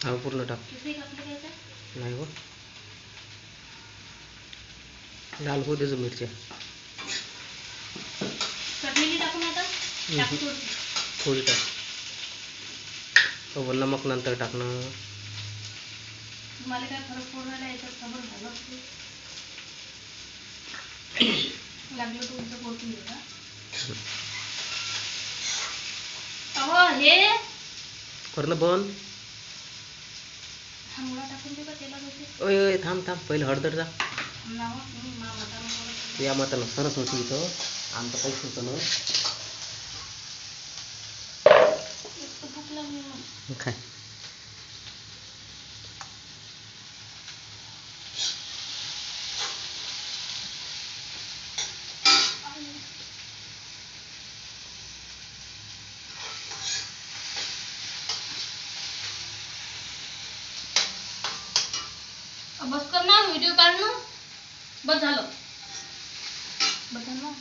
हा पूर्ण टाक. किती कापले घ्यायचं नाही हो, लाल होऊ द्यायचं मिरच्या. चटणी टाकून आता टाकू थोडी टाक. हो, नमक नंतर टाकणं. तुम्हाला काय फरक पडणार आहे याच्यात खबर झालं लागलं तुमचं पोटून घेऊ. अहो हे करणं बंद. हा मुळा टाकून दे का तेलात होते. ओय ओय थांब थांब, पहिलं हळदर जा. नाव तुम्ही मामाचा या मतानं सरस होती इथं आमचं काहीच होतं ना. भूक लागली मग काय बस कर ना व्हिडिओ काढ ना. बस झालं बस झालं.